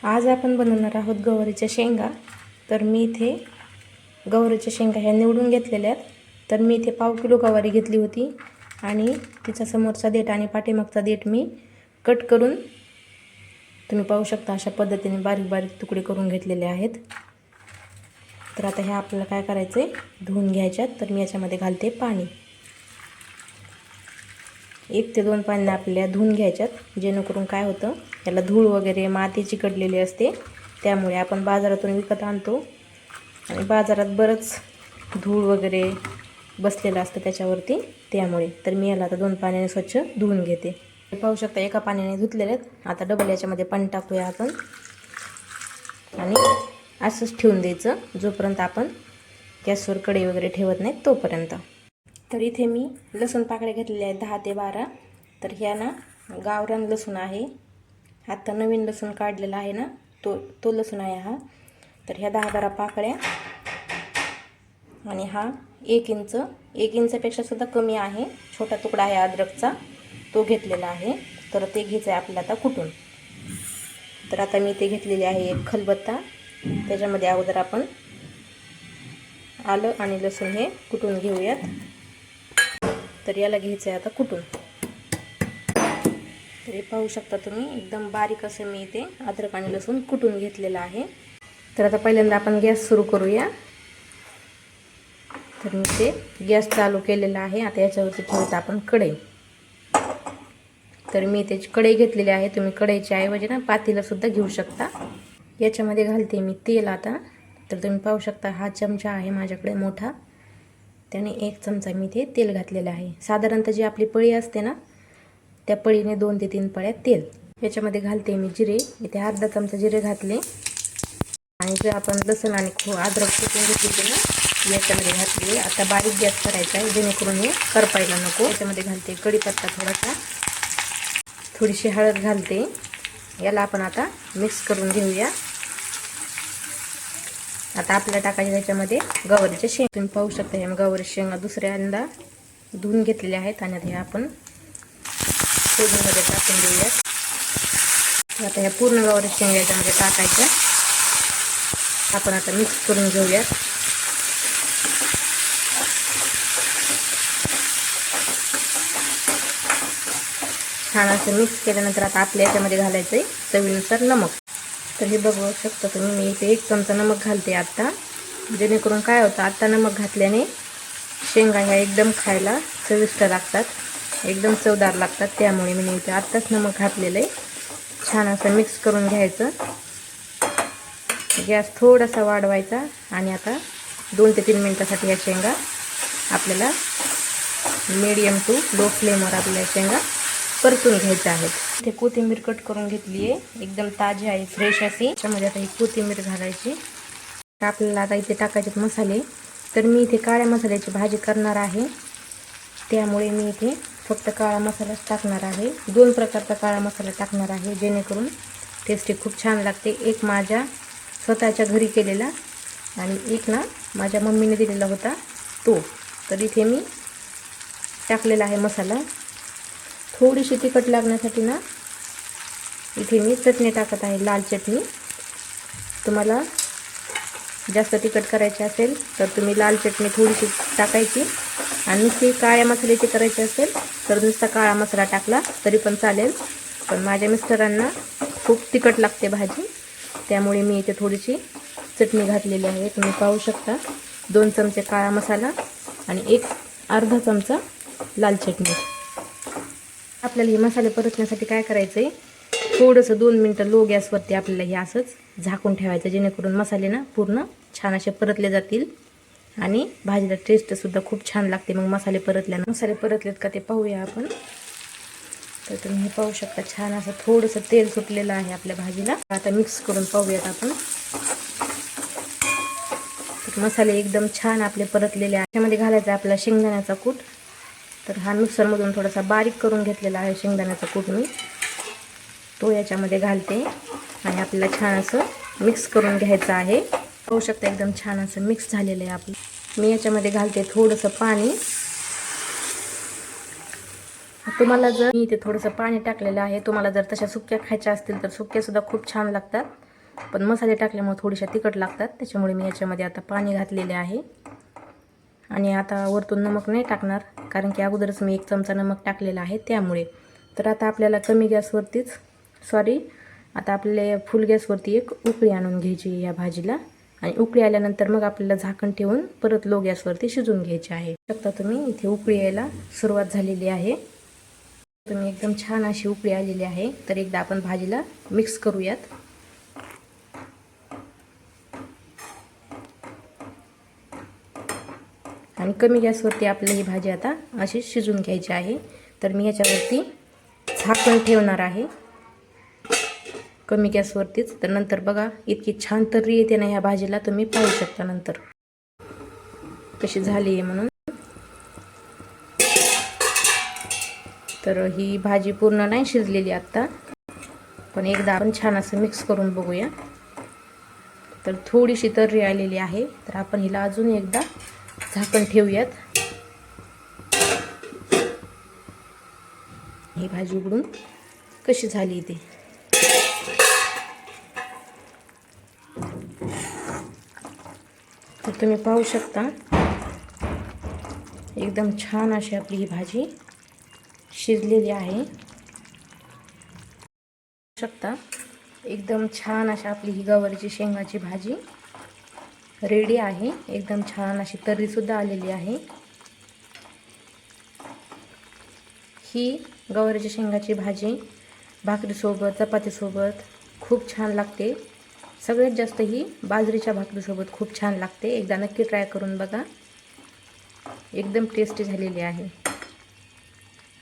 आज आपण बनवणार आहोत गवारीच्या शेंगा. तर मी इथे गवारीच्या शेंगा ह्या निवडून घेतलेल्या आहेत. तर मी इथे 1/2 किलो गवारी घेतली होती आणि तिचा समोरचा देठ आणि पाठीमागचा देठ मी कट करून तुम्ही पाहू शकता अशा पद्धतीने बारीक बारीक तुकडे करून घेतलेले आहेत. तर आता ह्या आपल्याला काय करायचं आहे, धुवून घ्यायच्यात. तर मी याच्यामध्ये घालते पाणी. 1 ते 2 पाण्याने आपल्याला धुवून घ्यायच्यात, जेणेकरून काय होतं, याला धूळ वगैरे माती चिकटलेली असते. त्यामुळे आपण बाजारातून विकत आणतो आणि बाजारात बरंच धूळ वगैरे बसलेलं असतं त्याच्यावरती. त्यामुळे तर मी याला आता 2 पाण्याने स्वच्छ धुवून घेते. पाहू शकता एका पाण्याने धुतलेले आहेत. आता डबल याच्यामध्ये पाणी टाकूया आपण आणि असंच ठेवून द्यायचं जोपर्यंत आपण गॅसवर कढई वगैरे ठेवत नाही तोपर्यंत. तर इथे मी लसूण पाकळ्या घेतलेल्या आहेत 10 ते 12. तर ह्या ना गावरान लसूण आहे. आता नवीन लसूण काढलेला आहे ना, तो लसूण आहे हा. तर ह्या 10-12 पाकळ्या आणि हा 1 इंचपेक्षा सुद्धा कमी आहे, छोटा तुकडा आहे अद्रकचा, तो घेतलेला आहे. तर ते घ्यायचं आहे आपल्याला आता कुटून. तर आता मी ते घेतलेले आहे एक खलबत्ता. त्याच्यामध्ये अगोदर आपण आलं आणि लसूण हे कुटून घेऊयात. तर याला घ्यायचं आहे आता कुटून. तर हे पाहू शकता तुम्ही, एकदम बारीक असं मी इथे अद्रक आणि लसूण कुटून घेतलेलं आहे. तर आता पहिल्यांदा आपण गॅस सुरू करूया. तर मी ते गॅस चालू केलेला आहे. आता याच्यावरती ठेवत आपण कढई. तर मी त्याची कढई घेतलेली आहे. तुम्ही कढईच्या ऐवजी ना पातेलं सुद्धा घेऊ शकता. याच्यामध्ये घालते मी तेल आता. तर तुम्ही पाहू शकता हा चमचा आहे माझ्याकडे मोठा, त्याने 1 चमचा मी इथे तेल घातलेलं आहे. साधारणतः जी आपली पळी असते ना, त्या पळीने 2 ते 3 पळ्या तेल. याच्यामध्ये घालते मी जिरे. इथे अर्धा चमचा जिरे घातले आणि जे आपण लसूण आणि अद्रक कुटून घेतले ना, याच्यामध्ये घातले. आता बारीक गॅस करायचा आहे जेणेकरून हे करपायला नको. याच्यामध्ये घालते कढीपत्ता थोडासा, थोडीशी हळद घालते. याला आपण आता मिक्स करून घेऊया. आता आपल्याला टाकायचे त्याच्यामध्ये गवारीच्या शेंगा. तुम्ही पाहू शकता ह्या गवारीच्या शेंगा दुसऱ्यांदा धुवून घेतलेल्या आहेत आणि आता ह्या आपण फोडणीमध्ये टाकून देऊयात. आता ह्या पूर्ण गवारीच्या शेंगा याच्यामध्ये टाकायच्या. आपण आता मिक्स करून घेऊयात. छान असं मिक्स केल्यानंतर आता आपल्या याच्यामध्ये घालायचं आहे चवीनुसार नमक. तर हे बघू शकता तुम्ही, मी इथे 1 चमचा नमक घालते आता. जेणेकरून काय होतं, आता नमक घातल्याने शेंगा ह्या एकदम खायला चविष्ट लागतात, एकदम चवदार लागतात. त्यामुळे मी इथे आत्ताच नमक घातलेलं आहे. छान असं मिक्स करून घ्यायचं. गॅस थोडासा वाढवायचा आणि आता 2 ते 3 मिनटासाठी या शेंगा आपल्याला मीडियम टू लो फ्लेमवर आपल्या शेंगा परतून घ्यायच्या आहेत. इथे कोथिंबीर कट करून घेतली आहे, एकदम ताजी आहे, फ्रेश अशी. त्याच्यामध्ये आता ही कोथिंबीर घालायची. आपल्याला आता इथे टाकायचे मसाले. तर मी इथे काळ्या मसाल्याची भाजी करणार आहे, त्यामुळे मी इथे फक्त काळा मसालाच टाकणार आहे. 2 प्रकारचा काळा मसाला टाकणार आहे, जेणेकरून टेस्टी खूप छान लागते. एक माझ्या स्वतःच्या घरी केलेला आणि एक ना माझ्या मम्मीने दिलेला होता तो. तर इथे मी टाकलेला आहे मसाला. थोडीशी तिखट लागण्यासाठी ना इथे मी चटणी टाकत आहे, लाल चटणी. तुम्हाला जास्त तिखट करायची असेल तर तुम्ही लाल चटणी थोडीशी टाकायची आणि नुसती काळ्या मसाल्याची करायची असेल तर नुसता काळा मसाला टाकला तरी पण चालेल. पण माझ्या मिस्टरांना खूप तिखट लागते भाजी, त्यामुळे मी इथे थोडीशी चटणी घातलेली आहे. तुम्ही पाहू शकता 2 चमचे काळा मसाला आणि अर्धा चमचा लाल चटणी. आपल्याला हे मसाले परतण्यासाठी काय करायचं आहे, थोडंसं 2 मिनटं लो गॅसवरती आपल्याला हे असंच झाकून ठेवायचं, जेणेकरून मसाले ना पूर्ण छान असे परतले जातील आणि भाजीला टेस्टसुद्धा खूप छान लागते. मग मसाले परतलेत का ते पाहूया आपण. तर तुम्ही हे पाहू शकता छान असं थोडंसं तेल सुटलेलं आहे आपल्या भाजीला. आता मिक्स करून पाहूयात आपण. मसाले एकदम छान आपले परतलेले आहे. त्यामध्ये घालायचा आपला शेंगदाण्याचा कूट. तर हा मिक्सरमधून थोडासा बारीक करून घेतलेला आहे शेंगदाण्याचा कूट मी, तो याच्यामध्ये घालते आणि आपल्याला छान असं मिक्स करून घ्यायचं आहे. पाहू शकता एकदम छान असं मिक्स झालेलं आहे आपलं. मी याच्यामध्ये घालते थोडंसं पाणी. तुम्हाला जर मी इथे थोडंसं पाणी टाकलेलं आहे, तुम्हाला जर तशा सुक्या खायच्या असतील तर सुक्यासुद्धा खूप छान लागतात. पण मसाले टाकल्यामुळे थोड्याशा तिखट लागतात, त्याच्यामुळे मी याच्यामध्ये आता पाणी घातलेले आहे. आणि आता वरतून नमक नाही टाकणार, कारण की अगोदरच मी 1 चमचा नमक टाकलेला आहे त्यामुळे. तर आता आपल्याला कमी गॅसवरतीच आता आपल्याला फुल गॅसवरती एक उकळी आणून घ्यायची या भाजीला. आणि उकळी आल्यानंतर मग आपल्याला झाकण ठेवून परत लो गॅसवरती शिजवून घ्यायचे आहे. बघता तुम्ही इथे उकळी यायला सुरुवात झालेली आहे. तुम्ही एकदम छान अशी उकळी आलेली आहे. तर एकदा आपण भाजीला मिक्स करूयात. आणि कमी गॅसवरती आपल्याला ही भाजी आता अशी शिजवून घ्यायची आहे. तर मी याच्यावरती झाकण ठेवणार आहे कमी गॅसवरतीच. तर नंतर बघा इतकी छान तर्री येते ना ह्या भाजीला, तुम्ही पाहू शकता नंतर कशी झाली आहे म्हणून. तर ही भाजी पूर्ण नाही शिजलेली आत्ता, पण एकदा आपण छान असं मिक्स करून बघूया. तर थोडीशी तर्री आलेली आहे. तर आपण हिला अजून एकदा झाकण ठेवूयात. ही भाजी उघडून कशी झाली ती. तर तुम्ही पाहू शकता एकदम छान अशी आपली ही भाजी शिजलेली आहे. शकता एकदम छान अशी आपली ही गवारीची शेंगाची भाजी रेडी आहे. एकदम छान अशी तर्री सुद्धा आलेली आहे. ही गवारीच्या शेंगाची भाजी भाकरीसोबत, चपातीसोबत खूप छान लागते. सगळ्यात जास्त ही बाजरीच्या भाकरीसोबत खूप छान लागते. एकदा नक्की ट्राय करून बघा, एकदम टेस्टी झालेली आहे.